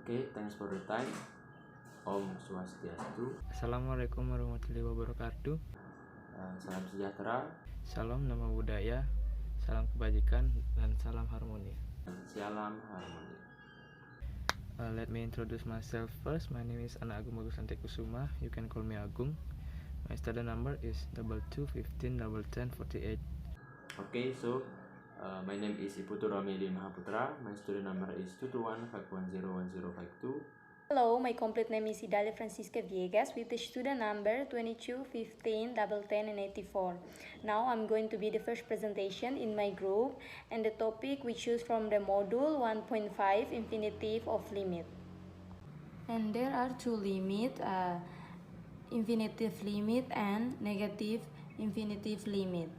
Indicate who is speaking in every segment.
Speaker 1: Okay, thanks for the time. Om Swastiastu.
Speaker 2: Assalamualaikum warahmatullahi wabarakatuh.
Speaker 1: Salam sejahtera.
Speaker 2: Salam nama budaya, salam kebajikan, dan salam harmoni.
Speaker 1: Salam harmoni.
Speaker 2: Let me introduce myself first. My name is Ana Agung Bagus Ante Kusuma. You can call me Agung. My student number is 22 15 10 48.
Speaker 1: Okay, so my name is Iputu Ramili Mahaputra. My student number is 22151101052.
Speaker 3: Hello, my complete name is Idalia Francisca Viegas with the student number 22 15 10 and 84. Now I'm going to be the first presentation in my group, and the topic we choose from the module 1.5 infinitive of limit. And there are two limits, infinitive limit and negative infinitive limit.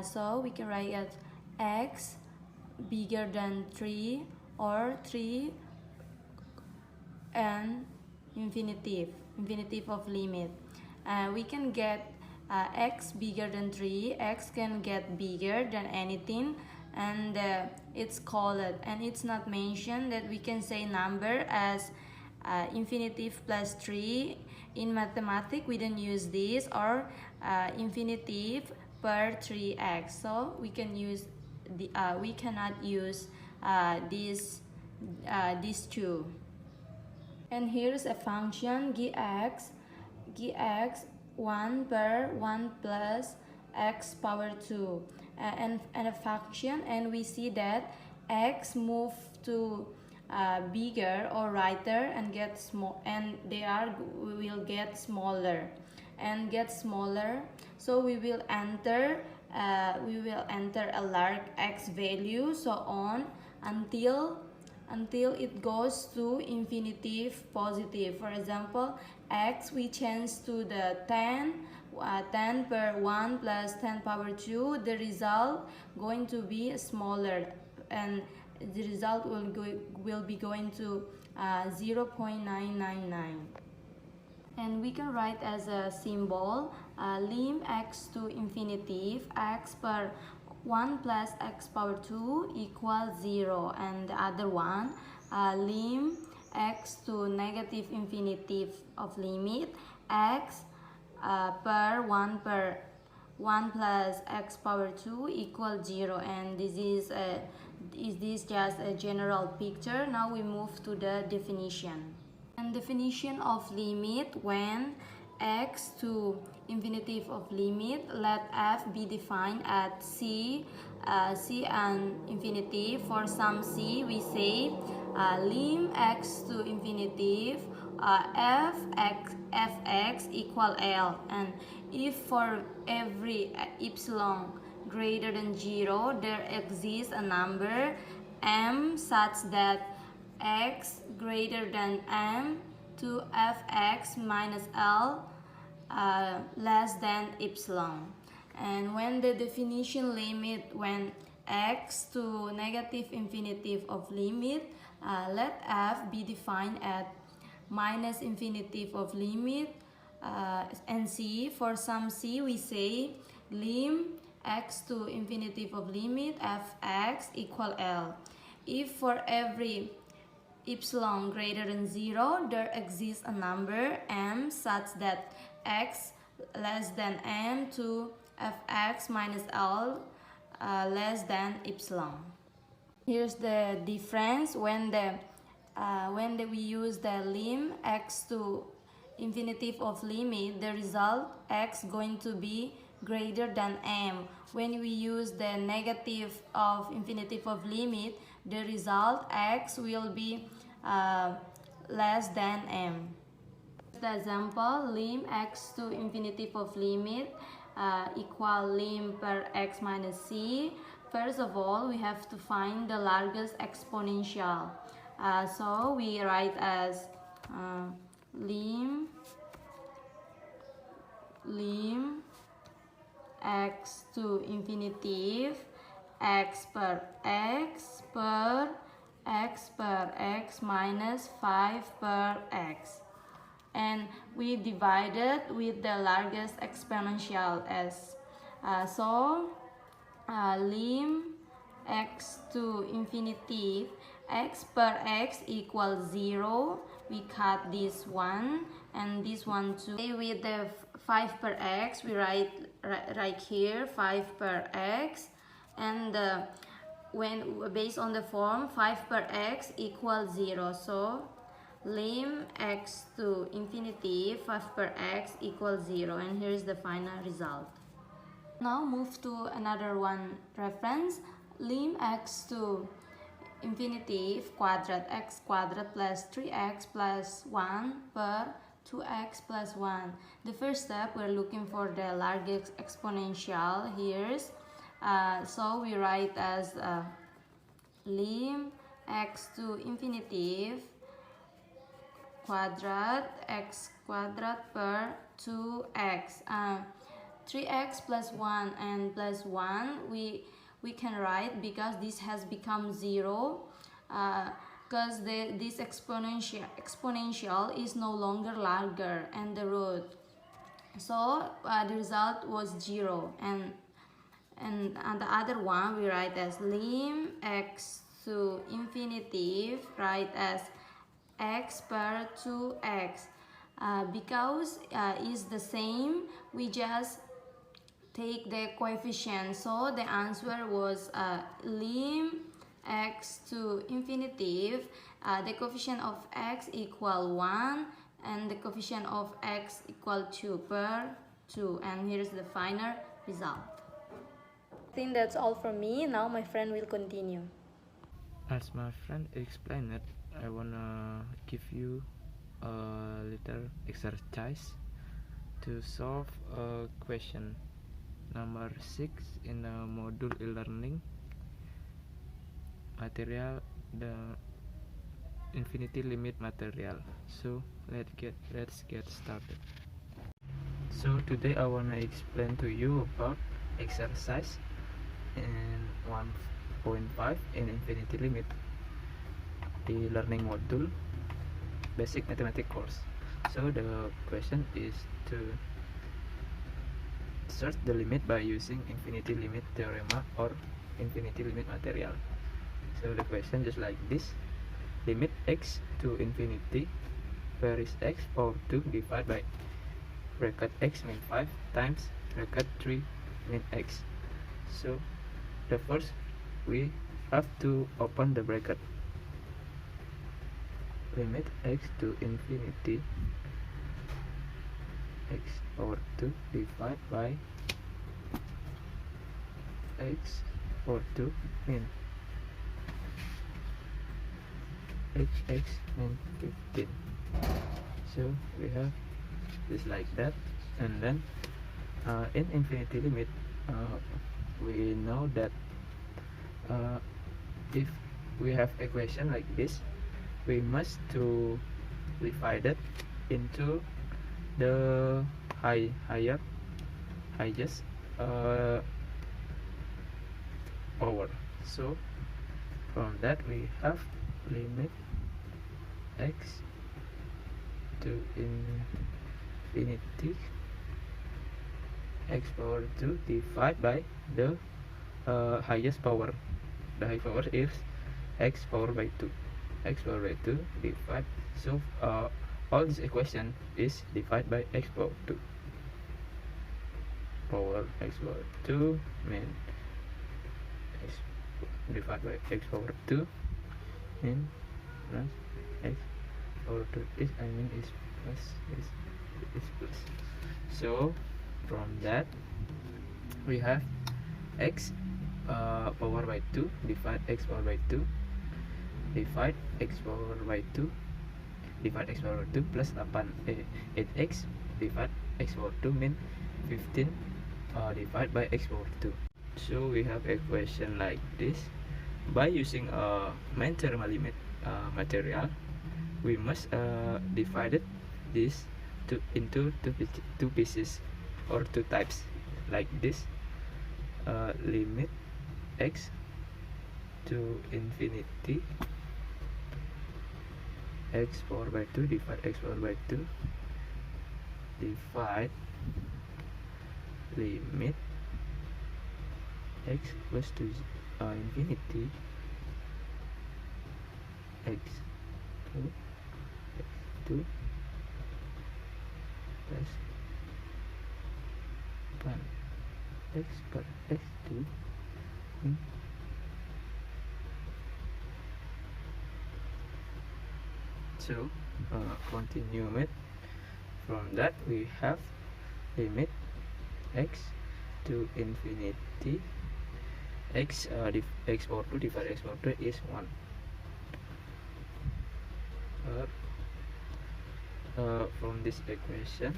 Speaker 3: So we can write as x bigger than 3 or 3 and infinitive of limit. We can get x bigger than 3. X can get bigger than anything, and it's called, and it's not mentioned that we can say number as infinitive plus 3. In mathematics we don't use this, or infinitive per 3x, so we can use we cannot use these two. And here's a function gx 1 per 1 plus x power 2, and a function, and we see that x move to bigger or righter and get small, and will get smaller and get smaller. So we will enter a large x value, so on until it goes to infinitive positive. For example, x we change to the 10 per 1 plus 10 power 2. The result going to be smaller, and the result will be going to 0.999. And we can write as a symbol lim x to infinitive x per 1 plus x power 2 equals 0, and the other one lim x to negative infinitive of limit x per 1 plus x power 2 equals 0, and this is just a general picture. Now we move to the definition. And definition of limit: when x to infinitive of limit, let f be defined at c and infinitive. For some c, we say lim x to infinitive fx equal L, and if for every epsilon greater than 0 there exists a number m such that x greater than m to fx minus L less than epsilon. And when the definition limit, when x to negative infinitive of limit, let f be defined at minus infinitive of limit and c. For some c, we say lim x to infinitive of limit fx equal L. If for every epsilon greater than 0 there exists a number m such that x less than m to fx minus L less than epsilon. Here's the difference: when we use the lim x to infinitive of limit, the result x going to be greater than m. When we use the negative of infinitive of limit, the result x will be less than m. The example, lim x to infinitive of limit equal lim per x minus c. First of all, we have to find the largest exponential. So we write as lim x to infinitive x per x minus 5 per x, and we divided with the largest exponential s. So lim x to infinitive x per x equals 0. We cut this one and this one too. With the 5 per x, we write right here 5 per x, and when based on the form 5 per x equals 0, so lim x to infinity 5 per x equals 0, and here is the final result. Now move to another one reference. Lim x to infinity quadrat x quadrat plus 3x plus 1 per 2x plus 1. The first step, we're looking for the largest exponential here. So we write as lim x to infinity quadrat x quadrat per 2x. 3x plus 1 and plus 1 we can write, because this has become 0, because this exponential is no longer larger and the root, so the result was 0. And the other one we write as lim x to infinity, write as x per 2x. Because is the same, we just take the coefficient, so the answer was lim x to infinity, the coefficient of x equal 1 and the coefficient of x equal 2 per 2, and here's the final result. I think that's all from me. Now my friend will continue.
Speaker 2: As my friend explained it, I wanna give you a little exercise to solve a question number 6 in the module e-learning material, the infinity limit material. So let's get started. So today I wanna explain to you about exercise in 1.5 in infinity limit e-learning module basic mathematics course. So the question is to search the limit by using infinity limit theorem or infinity limit material. So the question just like this: limit x to infinity, where is x power 2 divided by bracket x min 5 times bracket 3 min x. So the first we have to open the bracket. Limit x to infinity, x power 2 divided by x power 2 min x min 15. So we have this like that, and then in infinity limit we know that if we have equation like this, we must to divide it into the highest power. So from that we have limit x to infinity x power 2 divided by the highest power. The high power is x power by 2. X power by 2 divided. So all this equation is divided by x power 2. Power x power 2 min x divided by x power 2 min plus x power 2 is plus. So from that we have x power by 2 divide x power by 2 divide x power by 2 divide x power 2 plus 8x divide x power 2 min 15 divide by x power 2. So we have equation like this. By using a main theorem limit material, we must divide this into two pieces or two types like this. Limit x to infinity x power by 2 divide x power by 2 divide limit x equals to infinity x2 x2 plus 1 x per x2 hmm, so continue it. From that we have limit x to infinity x x power 2 divided x power 2 is 1. From this equation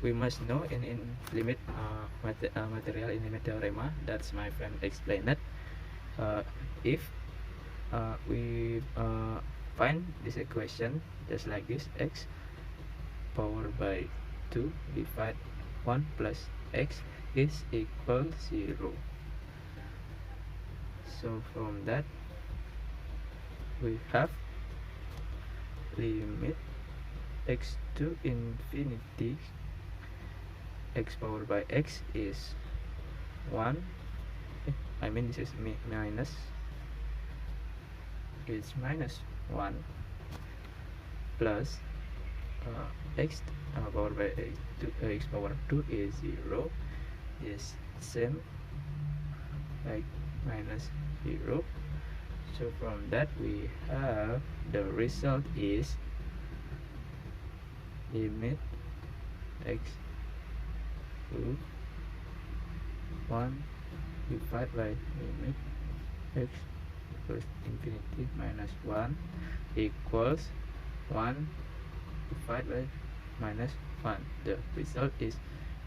Speaker 2: we must know in limit material in limit theorem, that's my friend explained it. If we find this equation just like this, x power by 2 divide 1 plus x is equal 0. So from that we have limit x to infinity x power by x is 1, I mean this is minus, it's minus 1 plus x power by x power 2 is 0, is same like minus 0. So from that we have the result is limit x to 1 divided by limit x equals infinity minus 1 equals 1 divided by minus 1. The result is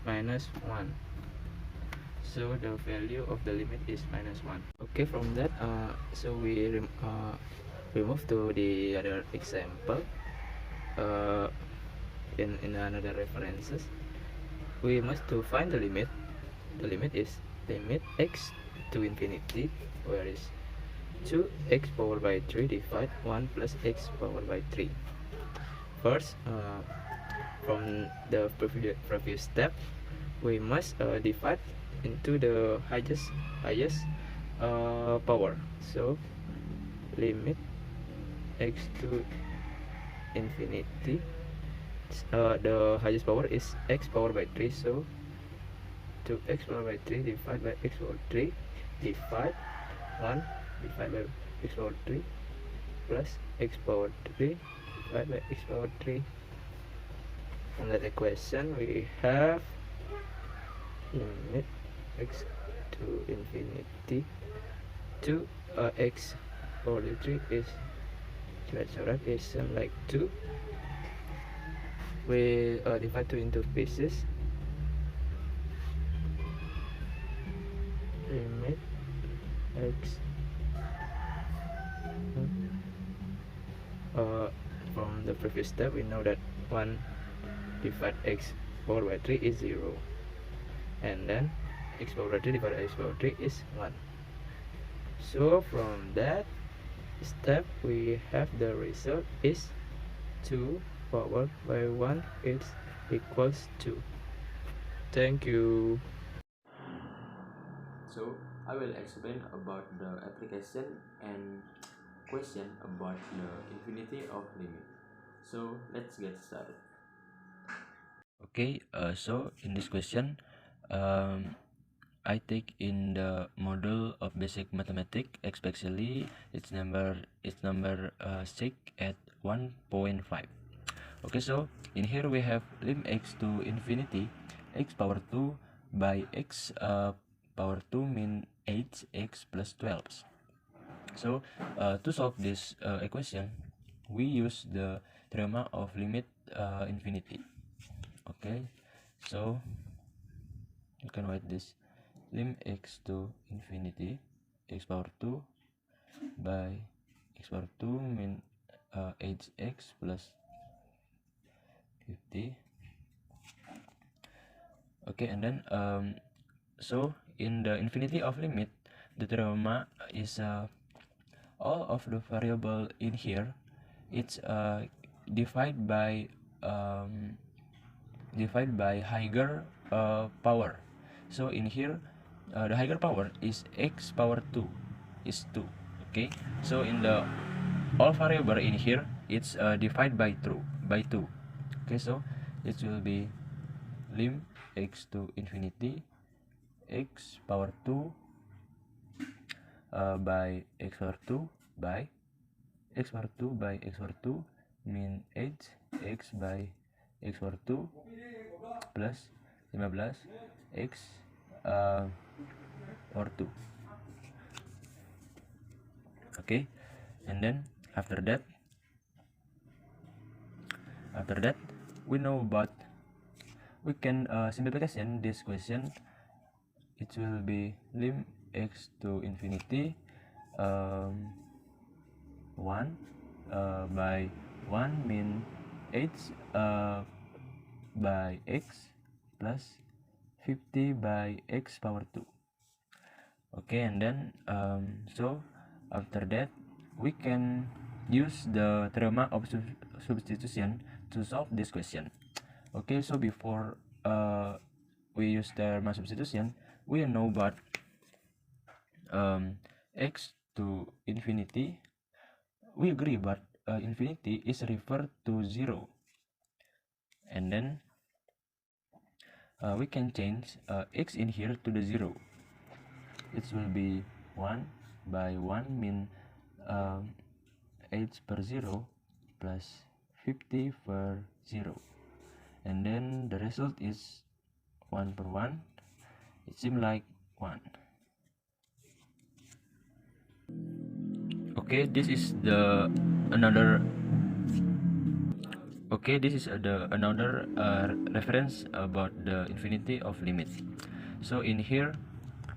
Speaker 2: minus 1. So the value of the limit is minus 1. Okay, from that so we move to the other example. In another references we must to find the limit. The limit is limit x to infinity, where is 2x power by 3 divide 1 plus x power by 3. First, from the previous step, we must divide into the highest power. So limit x to infinity, the highest power is x power by 3, so 2x power by 3 divided by x power 3 divide 1 divided by x power 3 plus x power 3 divided by x power 3. From that equation we have limit x to infinity 2 x power 3 is like 2. We divide 2 into pieces. Limit x from the previous step we know that 1 divided x power by 3 is 0, and then x power by 3 divided by x power 3 is 1. So from that step we have the result is 2 power by 1 is equals 2. Thank you.
Speaker 1: So I will explain about the application and question about the infinity of limit. So let's get started. Okay, so in this question, I take in the module of basic mathematics, especially its number 6 at 1.5. Okay, so in here we have lim x to infinity x power 2 by x power 2 mean 8x plus 12. So to solve this equation, we use the theorem of limit infinity. Okay, so you can write this lim x to infinity x power 2 by x power 2 mean 8x plus 50. Okay, and then so in the infinity of limit, the theorem is all of the variable in here, it's divided by higher power. So in here the higher power is x power 2 is 2. Okay, so in the all variable in here it's divided by 2. Okay, so it will be lim x to infinity x power 2 by x power 2 by x power 2 by x power 2 min 8 x by x power 2 plus 15 x power 2. Okay, and then after that we know about we can simplification this question. It will be lim x to infinity 1 by 1 min 8 by x plus 50 by x power 2. Okay, and then so after that we can use the theorem of substitution to solve this question. Okay, so before we use theorem of substitution, we know about x to infinity. We agree, but infinity is referred to 0, and then we can change x in here to the 0. It will be 1 by 1 min 8 per 0 plus 50 per 0, and then the result is 1 per 1. It seems like 1. Okay, this is the another another reference about the infinity of limit. So in here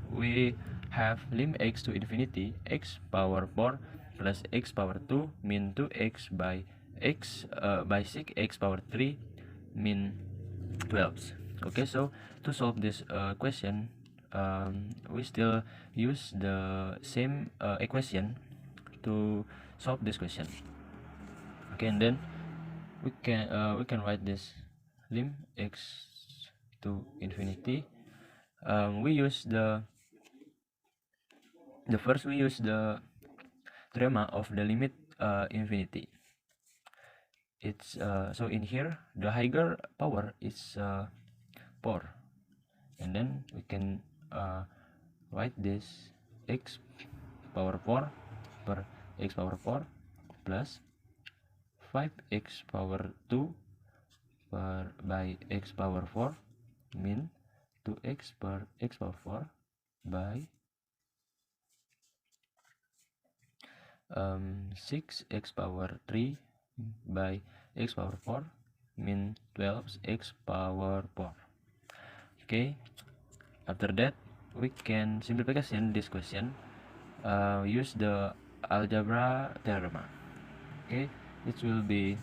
Speaker 1: we have lim x to infinity x power 4 plus x power 2 min 2x by x by 6x power 3 min 12. Okay, so to solve this question, we still use the same equation to solve this question. Okay, and then we can write this lim x to infinity. We use we use the theorem of the limit infinity. It's so in here the higher power is 4, and then we can write this x power 4 per x power 4 plus 5x power 2 by x power 4 min 2x per x power 4 by 6x power 3 by x power 4 min 12x power 4. Okay, after that we can simplification this question, use the algebra theorem. Okay, it will be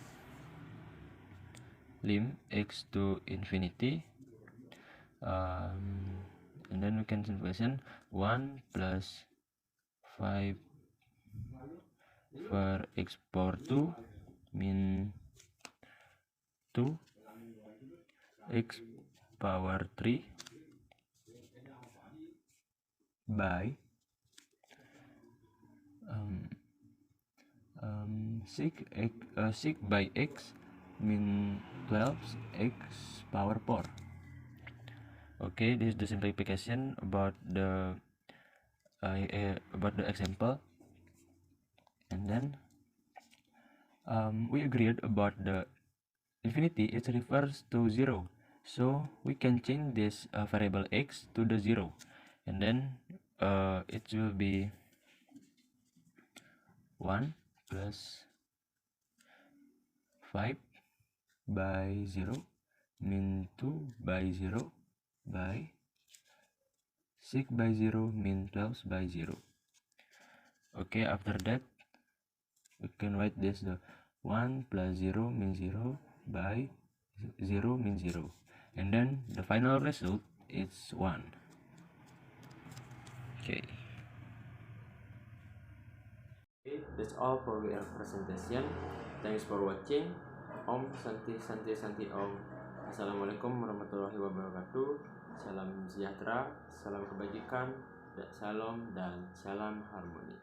Speaker 1: lim x to infinity, and then we can simplification 1 plus 5 per x power 2 min 2 x power 3 by 6 by x min 12 x power 4. Okay, this is the simplification about the example, and then we agreed about the infinity. It refers to 0, so we can change this variable x to the 0, and then it will be 1 plus 5 by 0 min 2 by 0 by 6 by 0 min 12 by 0. Okay, after that we can write this the 1 plus 0 min 0 by 0 min 0, and then the final result is 1. Okay. Okay, that's all for our presentation. Thanks for watching. Om Santi Santi Santi Om. Assalamualaikum warahmatullahi wabarakatuh. Salam sejahtera, salam kebajikan, salam dan salam harmoni.